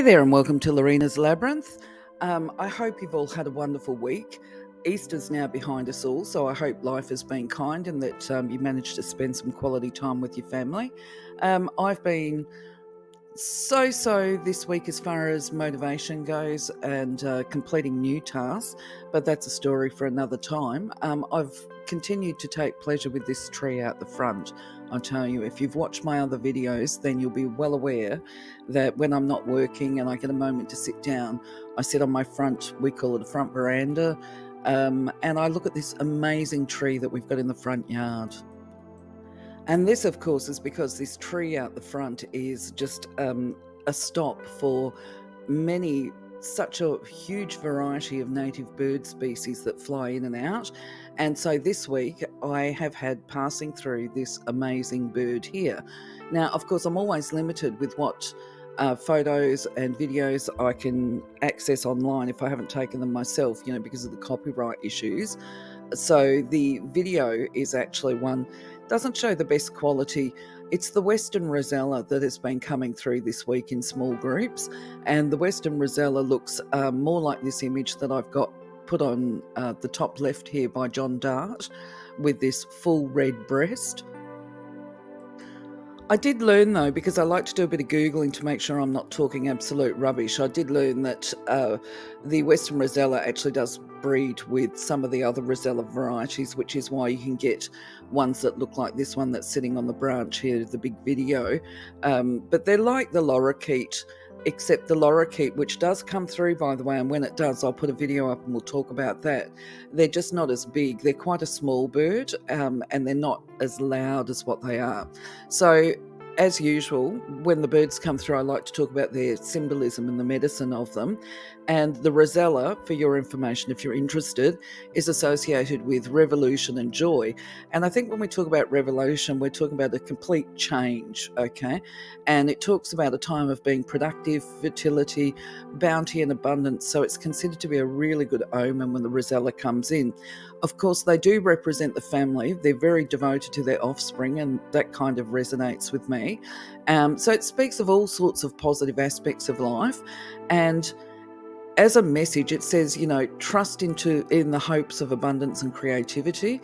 Hi there and welcome to Lorena's Labyrinth. I hope you've all had a wonderful week. Easter's now behind us all, so I hope life has been kind and that you managed to spend some quality time with your family. I've been so this week as far as motivation goes and completing new tasks, but that's a story for another time. I've continued to take pleasure with this tree out the front. I tell you, if you've watched my other videos, then you'll be well aware that when I'm not working and I get a moment to sit down, I sit on my front, we call it a front veranda, and I look at this amazing tree that we've got in the front yard. And this, of course, is because this tree out the front is just a stop for such a huge variety of native bird species that fly in and out. And so this week I have had passing through this amazing bird here. Now, of course, I'm always limited with what photos and videos I can access online if I haven't taken them myself, because of the copyright issues. So the video is actually one, doesn't show the best quality. It's the Western Rosella that has been coming through this week in small groups, and the Western Rosella looks more like this image that I've got put on the top left here by John Dart with this full red breast. I did learn, though, because I like to do a bit of Googling to make sure I'm not talking absolute rubbish, I did learn that the Western Rosella actually does breed with some of the other Rosella varieties, which is why you can get ones that look like this one that's sitting on the branch here, the big video. But they're like the lorikeet, except the lorikeet, which does come through, by the way, and when it does, I'll put a video up and we'll talk about that. They're just not as big. They're quite a small bird, and they're not as loud as what they are. So, as usual, when the birds come through, I like to talk about their symbolism and the medicine of them. And the Rosella, for your information, if you're interested, is associated with revolution and joy. And I think when we talk about revolution, we're talking about a complete change, okay? And it talks about a time of being productive, fertility, bounty and abundance. So it's considered to be a really good omen when the Rosella comes in. Of course, they do represent the family. They're very devoted to their offspring, and that kind of resonates with me. So it speaks of all sorts of positive aspects of life. And as a message, it says, trust in the hopes of abundance and creativity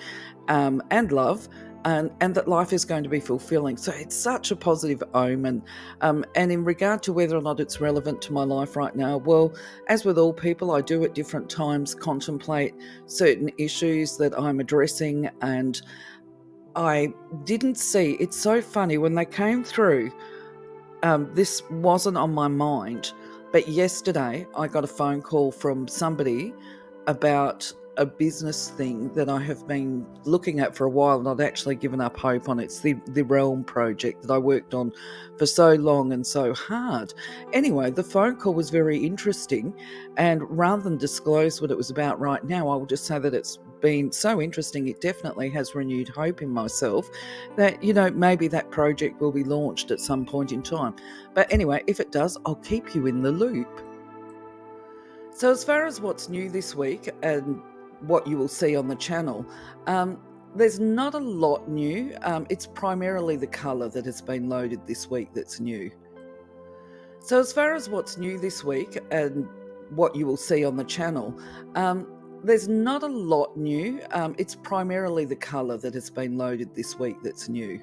and love, and that life is going to be fulfilling. So it's such a positive omen. And in regard to whether or not it's relevant to my life right now, well, as with all people, I do at different times contemplate certain issues that I'm addressing, and I didn't see, it's so funny, when they came through, this wasn't on my mind, but yesterday I got a phone call from somebody about a business thing that I have been looking at for a while, and I'd actually given up hope on it. It's the Realm project that I worked on for so long and so hard. Anyway, the phone call was very interesting, and rather than disclose what it was about right now, I will just say that it's been so interesting. It definitely has renewed hope in myself that, maybe that project will be launched at some point in time. But anyway, if it does, I'll keep you in the loop. So as far as what's new this week and what you will see on the channel, there's not a lot new. It's primarily the colour that has been loaded this week that's new. So as far as what's new this week and what you will see on the channel, there's not a lot new. It's primarily the colour that has been loaded this week that's new.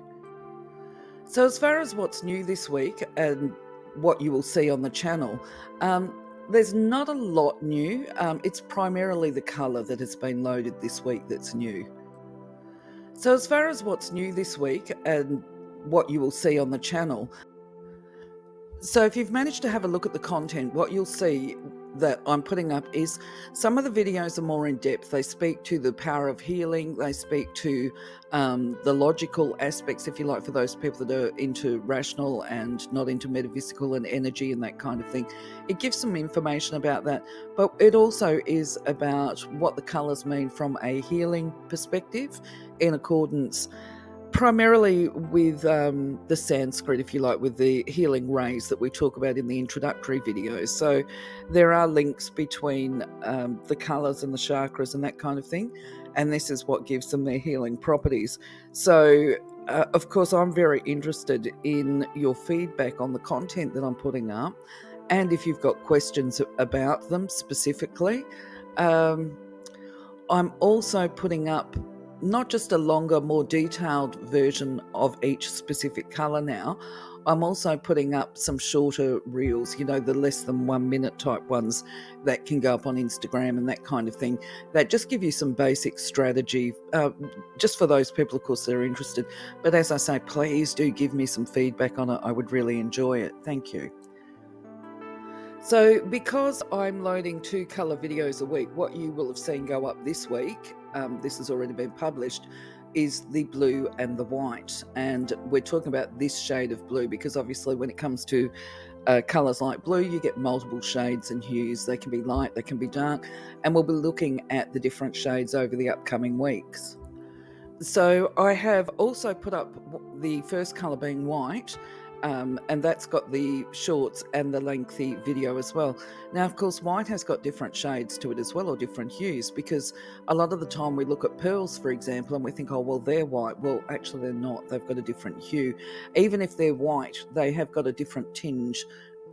So as far as what's new this week and what you will see on the channel, there's not a lot new. It's primarily the colour that has been loaded this week that's new. So as far as what's new this week and what you will see on the channel, so if you've managed to have a look at the content, what you'll see that I'm putting up is some of the videos are more in depth. They speak to the power of healing. They speak to the logical aspects, if you like, for those people that are into rational and not into metaphysical and energy and that kind of thing. It gives some information about that, but it also is about what the colours mean from a healing perspective in accordance primarily with the Sanskrit, if you like, with the healing rays that we talk about in the introductory videos. So there are links between the colours and the chakras and that kind of thing, and this is what gives them their healing properties. So of course, I'm very interested in your feedback on the content that I'm putting up, and if you've got questions about them specifically. I'm also putting up not just a longer, more detailed version of each specific colour now. I'm also putting up some shorter reels, the less than 1 minute type ones that can go up on Instagram and that kind of thing, that just give you some basic strategy, just for those people, of course, that are interested. But as I say, please do give me some feedback on it. I would really enjoy it. Thank you. So because I'm loading 2 colour videos a week, what you will have seen go up this week, this has already been published, is the blue and the white. And we're talking about this shade of blue because obviously when it comes to colours like blue, you get multiple shades and hues. They can be light, they can be dark, and we'll be looking at the different shades over the upcoming weeks. So I have also put up the first colour being white, and that's got the shorts and the lengthy video as well. Now, of course, white has got different shades to it as well, or different hues, because a lot of the time we look at pearls, for example, and we think, oh, well, they're white. Well, actually, they're not. They've got a different hue. Even if they're white, they have got a different tinge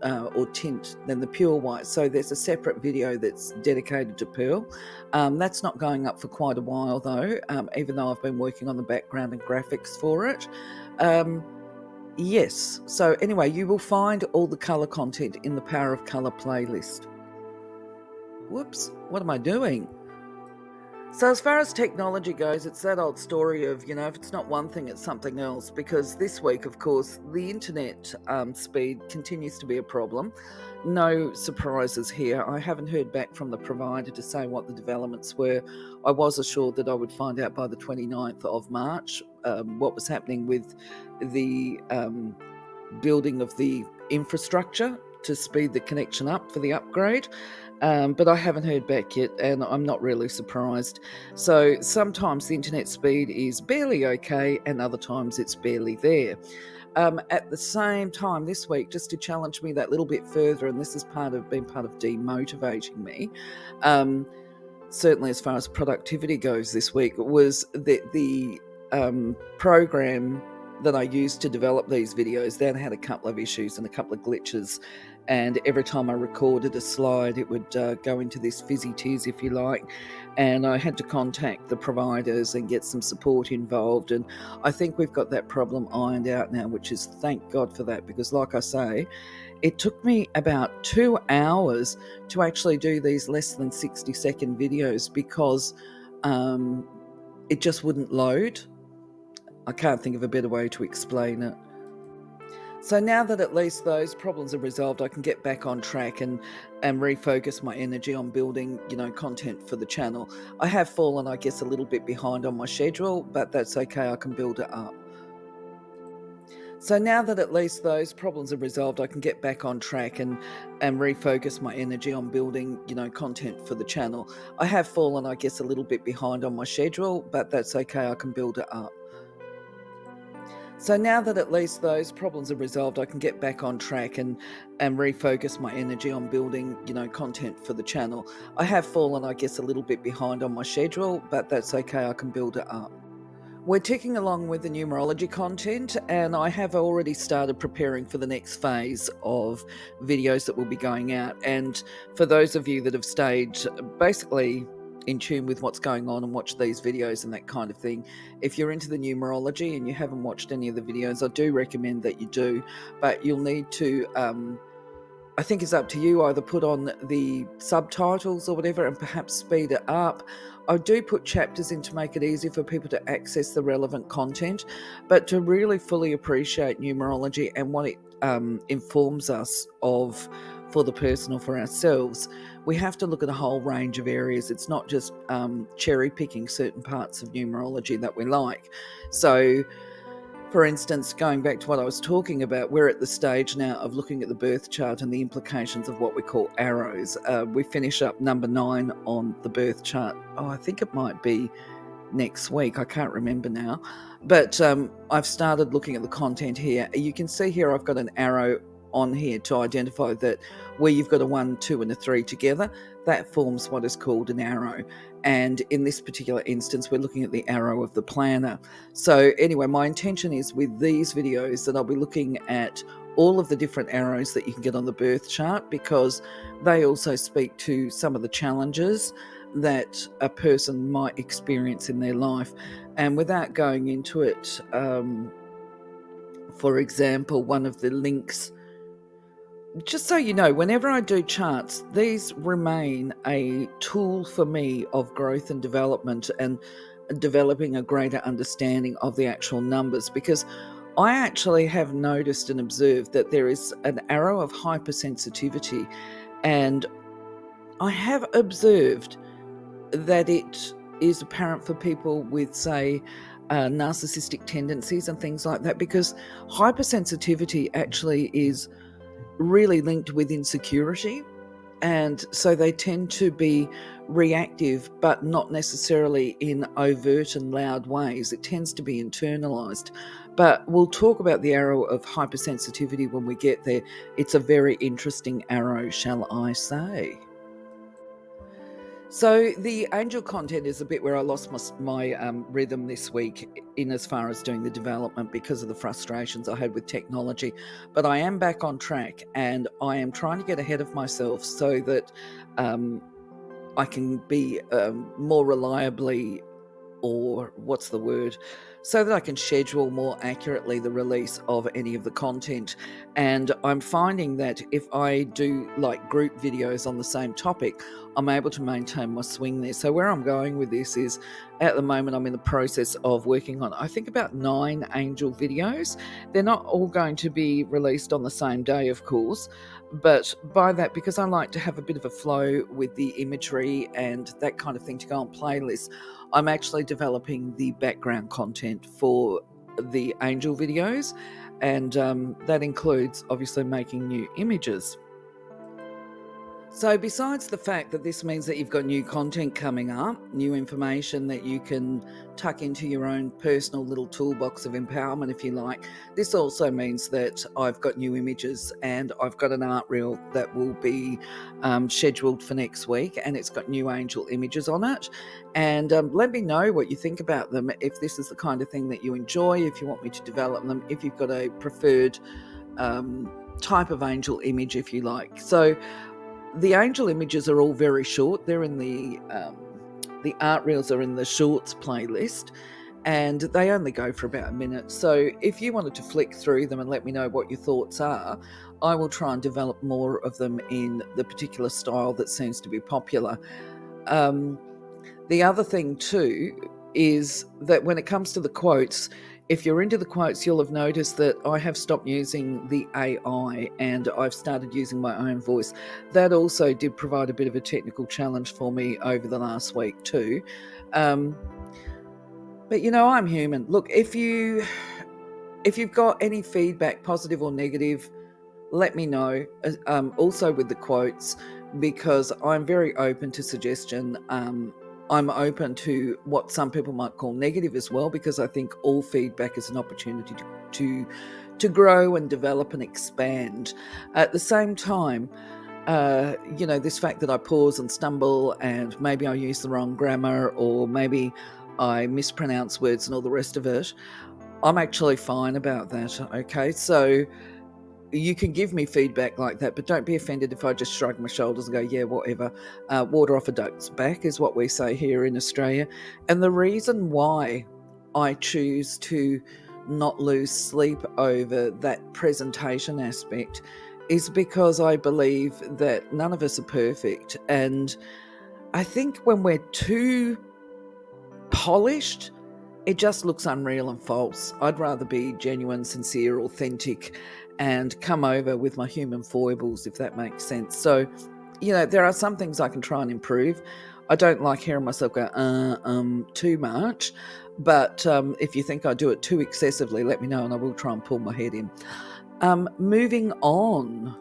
or tint than the pure white. So there's a separate video that's dedicated to pearl. That's not going up for quite a while though, even though I've been working on the background and graphics for it. Yes, so anyway, you will find all the colour content in the Power of Colour playlist. Whoops, what am I doing? So as far as technology goes, it's that old story of, if it's not one thing, it's something else. Because this week, of course, the internet speed continues to be a problem. No surprises here. I haven't heard back from the provider to say what the developments were. I was assured that I would find out by the 29th of March what was happening with the building of the infrastructure to speed the connection up for the upgrade. But I haven't heard back yet, and I'm not really surprised. So sometimes the internet speed is barely okay, and other times it's barely there. At the same time this week, just to challenge me that little bit further, and this has been part of demotivating me, certainly as far as productivity goes this week, was that the program that I used to develop these videos then had a couple of issues and a couple of glitches, and every time I recorded a slide it would go into this fizzy tiz, if you like, and I had to contact the providers and get some support involved, and I think we've got that problem ironed out now, which is thank God for that, because like I say, it took me about 2 hours to actually do these less than 60-second videos because it just wouldn't load. I can't think of a better way to explain it. So now that at least those problems are resolved, I can get back on track and refocus my energy on building, content for the channel. I have fallen, I guess, a little bit behind on my schedule, but that's okay. I can build it up. So now that at least those problems are resolved, I can get back on track and refocus my energy on building, content for the channel. I have fallen, I guess, a little bit behind on my schedule, but that's okay. I can build it up. So now that at least those problems are resolved, I can get back on track and refocus my energy on building, content for the channel. I have fallen, I guess, a little bit behind on my schedule, but that's okay. I can build it up. We're ticking along with the numerology content, and I have already started preparing for the next phase of videos that will be going out. And for those of you that have stayed basically in tune with what's going on and watch these videos and that kind of thing, if you're into the numerology and you haven't watched any of the videos, I do recommend that you do, but you'll need to I think it's up to you, either put on the subtitles or whatever and perhaps speed it up. I do put chapters in to make it easy for people to access the relevant content, but to really fully appreciate numerology and what it informs us of for the person or for ourselves, we have to look at a whole range of areas. It's not just cherry picking certain parts of numerology that we like. So for instance, going back to what I was talking about, we're at the stage now of looking at the birth chart and the implications of what we call arrows. We finish up number 9 on the birth chart. Oh, I think it might be next week. I can't remember now. But I've started looking at the content here. You can see here I've got an arrow on here to identify that where you've got a 1, 2 and a 3 together, that forms what is called an arrow. And in this particular instance, we're looking at the arrow of the planner. So anyway, my intention is with these videos that I'll be looking at all of the different arrows that you can get on the birth chart, because they also speak to some of the challenges that a person might experience in their life. And without going into it, for example, one of the links, just so you know, whenever I do charts, these remain a tool for me of growth and development, and developing a greater understanding of the actual numbers, because I actually have noticed and observed that there is an arrow of hypersensitivity, and I have observed that it is apparent for people with, say, narcissistic tendencies and things like that, because hypersensitivity actually is really linked with insecurity. And so they tend to be reactive, but not necessarily in overt and loud ways. It tends to be internalized. But we'll talk about the arrow of hypersensitivity when we get there. It's a very interesting arrow, shall I say. So the angel content is a bit where I lost my rhythm this week, in as far as doing the development, because of the frustrations I had with technology. But I am back on track, and I am trying to get ahead of myself so that I can be more reliably, or what's the word, so that I can schedule more accurately the release of any of the content. And I'm finding that if I do like group videos on the same topic, I'm able to maintain my swing there. So where I'm going with this is, at the moment, I'm in the process of working on, I think, about 9 angel videos. They're not all going to be released on the same day, of course, but by that, because I like to have a bit of a flow with the imagery and that kind of thing to go on playlists, I'm actually developing the background content for the angel videos, and that includes obviously making new images. So besides the fact that this means that you've got new content coming up, new information that you can tuck into your own personal little toolbox of empowerment, if you like, this also means that I've got new images, and I've got an art reel that will be scheduled for next week, and it's got new angel images on it. And let me know what you think about them, if this is the kind of thing that you enjoy, if you want me to develop them, if you've got a preferred type of angel image, if you like. So the angel images are all very short. They're in the art reels are in the shorts playlist, and they only go for about a minute. So if you wanted to flick through them and let me know what your thoughts are, I will try and develop more of them in the particular style that seems to be popular. The other thing too is that when it comes to the quotes, if you're into the quotes, you'll have noticed that I have stopped using the AI and I've started using my own voice. That also did provide a bit of a technical challenge for me over the last week too. But I'm human. Look, if you've got any feedback, positive or negative, let me know. Also with the quotes, because I'm very open to suggestion. I'm open to what some people might call negative as well, because I think all feedback is an opportunity to grow and develop and expand. At the same time, this fact that I pause and stumble, and maybe I use the wrong grammar, or maybe I mispronounce words and all the rest of it, I'm actually fine about that. Okay, so you can give me feedback like that, but don't be offended if I just shrug my shoulders and go, yeah, whatever. Water off a duck's back is what we say here in Australia. And the reason why I choose to not lose sleep over that presentation aspect is because I believe that none of us are perfect. And I think when we're too polished, it just looks unreal and false. I'd rather be genuine, sincere, authentic, and come over with my human foibles, if that makes sense. So, there are some things I can try and improve. I don't like hearing myself go, too much. But if you think I do it too excessively, let me know and I will try and pull my head in. Moving on.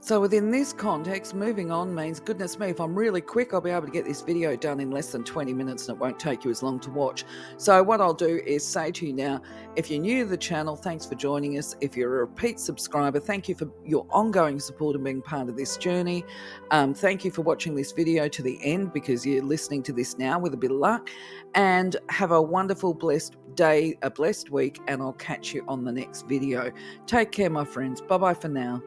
So within this context, moving on means, goodness me, if I'm really quick, I'll be able to get this video done in less than 20 minutes and it won't take you as long to watch. So what I'll do is say to you now, if you're new to the channel, thanks for joining us. If you're a repeat subscriber, thank you for your ongoing support and being part of this journey. Thank you for watching this video to the end, because you're listening to this now with a bit of luck. And have a wonderful, blessed day, a blessed week, and I'll catch you on the next video. Take care, my friends. Bye-bye for now.